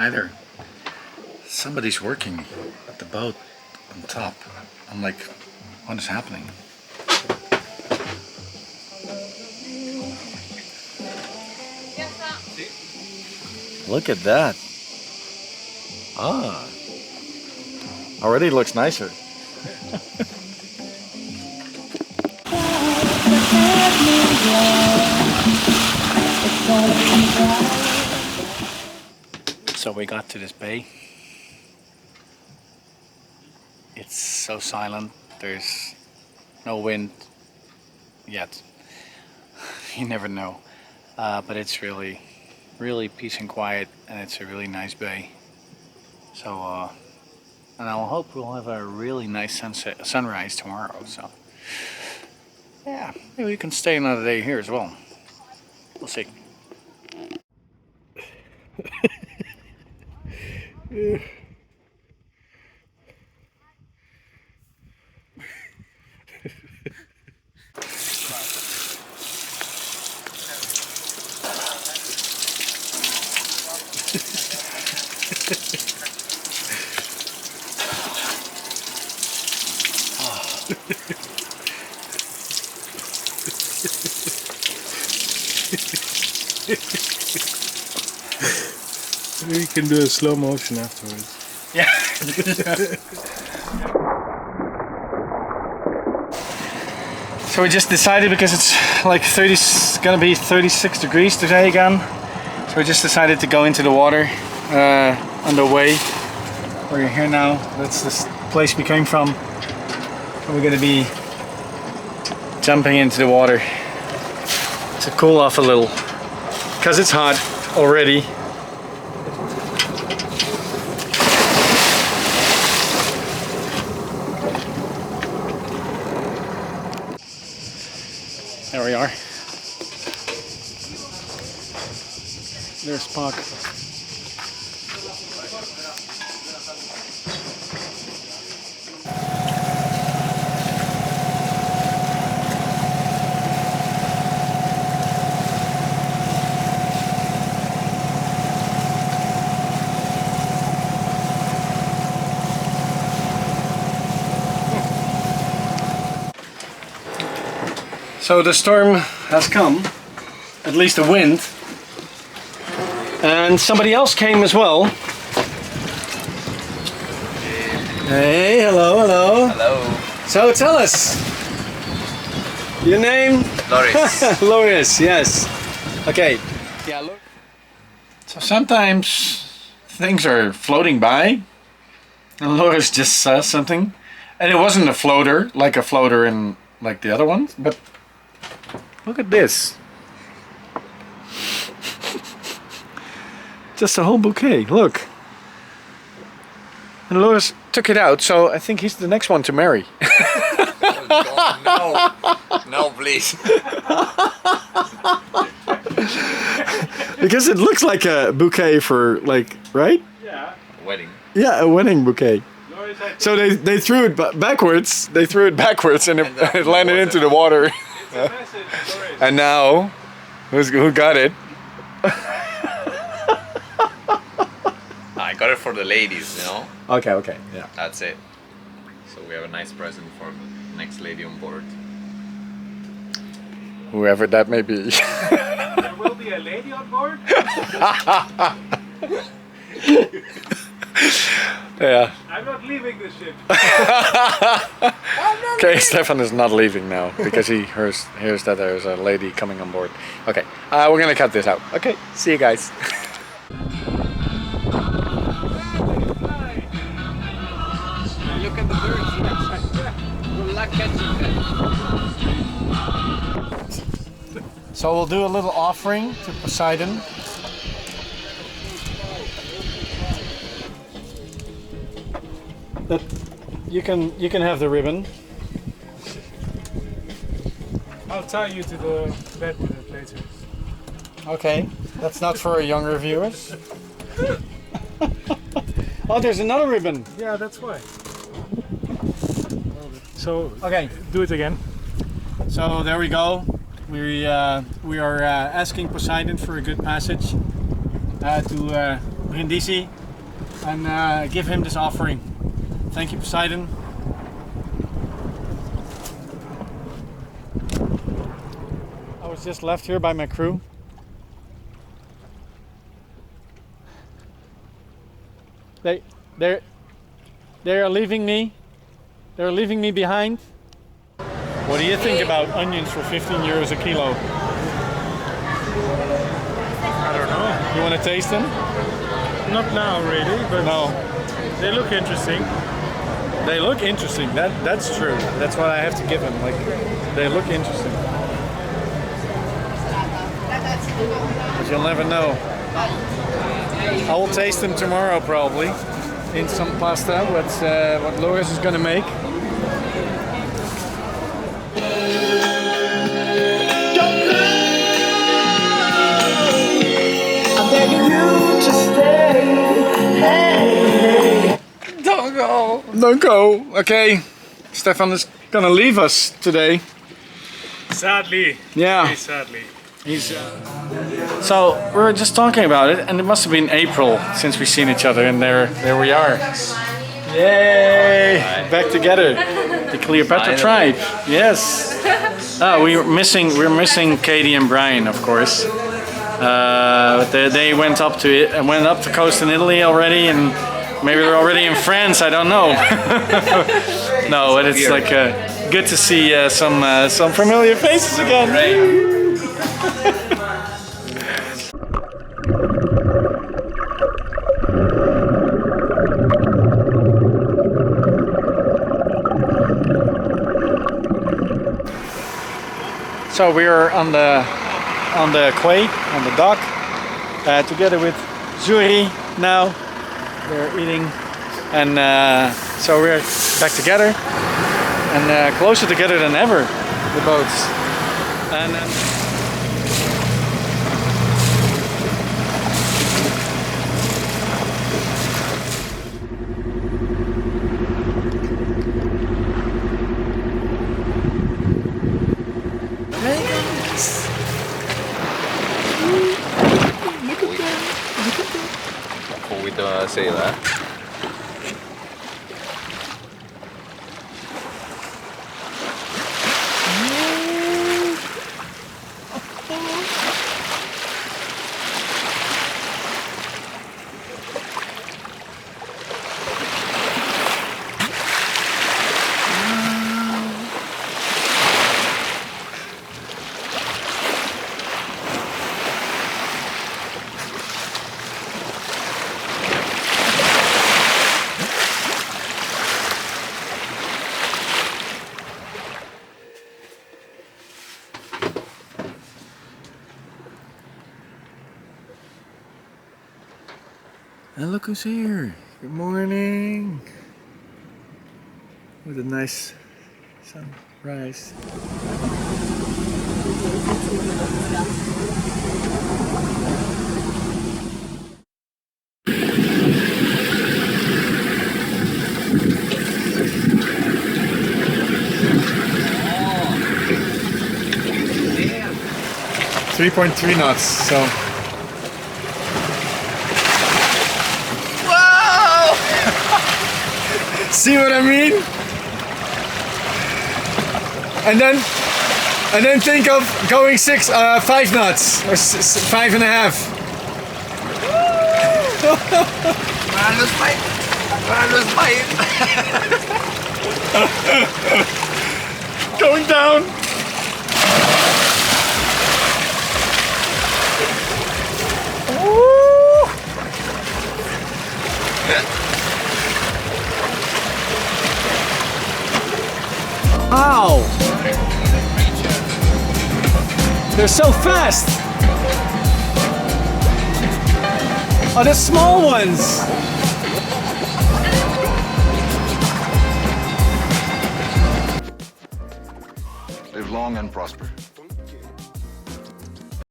Hi there. Somebody's working at the boat on top. I'm like, what is happening? Look at that. Ah. Already looks nicer. So we got to this bay. It's so silent. There's no wind yet. You never know. But it's really peace and quiet, and it's a really nice bay. So, and I hope we'll have a really nice sunrise tomorrow. So, yeah, maybe we can stay another day here as well. We'll see. We can do a slow motion afterwards. Yeah. So we just decided, because it's like gonna be 36 degrees today again. So we just decided to go into the water on the way. We're here now. That's the place we came from. And we're gonna be jumping into the water to cool off a little, because it's hot already. There we are. There's Spock. So the storm has come, at least the wind, and somebody else came as well. Hey, hello. Hello. So tell us, your name? Loris. Loris, yes. Okay. Yeah, look. So sometimes things are floating by, and Loris just says something, and it wasn't a floater, like a floater in like the other ones, but look at this. Just a whole bouquet, look. And Loris took it out, so I think he's the next one to marry. Oh, God, no, please. Because it looks like a bouquet for, like, right? Yeah. Wedding. Yeah, a wedding bouquet. So they threw it backwards. They threw it backwards, and it landed into the water. It's a message, Loris. And now, who got it? I got it for the ladies, you know? Okay, yeah. That's it. So we have a nice present for the next lady on board. Whoever that may be. There will be a lady on board? Yeah. I'm not leaving the ship. Okay, Stefan is not leaving now because he hears that there's a lady coming on board. Okay, we're gonna cut this out. Okay, see you guys. Look at the birds. Good luck catching them. So we'll do a little offering to Poseidon. That you can have the ribbon. I'll tie you to the bed with it later. Okay, that's not for younger viewers. Oh, there's another ribbon. Yeah, that's why. So, Okay, do it again. so there we go. We are asking Poseidon for a good passage to Brindisi and give him this offering. Thank you, Poseidon. I was just left here by my crew. They are leaving me. They're leaving me behind. What do you think about onions for 15 euros a kilo? I don't know. You want to taste them? Not now, really, but No. they look interesting. They look interesting. That's true. That's what I have to give them. Like, they look interesting. But you'll never know. I will taste them tomorrow probably in some pasta. What Loris is gonna make. I'm begging you to stay. Hey. Don't go. Don't go. Okay. Stefan is gonna leave us today. Sadly. Yeah. Very sadly. He's. So we were just talking about it, and it must have been April since we've seen each other, and there we are. Yay! Back together, the Cleopatra tribe. Yes. Oh, we're missing Katie and Brian, of course. They went up to coast in Italy already, and maybe they're already in France. I don't know. No, but it's like good to see some familiar faces again. So we are on the quay, on the dock, together with Zuri now. We're eating, and so we're back together and closer together than ever, the boats. And Får vi inte säga det? And look who's here. Good morning. With a nice sunrise. Damn. 3.3 knots, so. See what I mean? And then think of going 5 knots or 5.5. Manos fight. Manos fight. Going down. Woo! Ow! They're so fast! Oh, the small ones! Live long and prosper.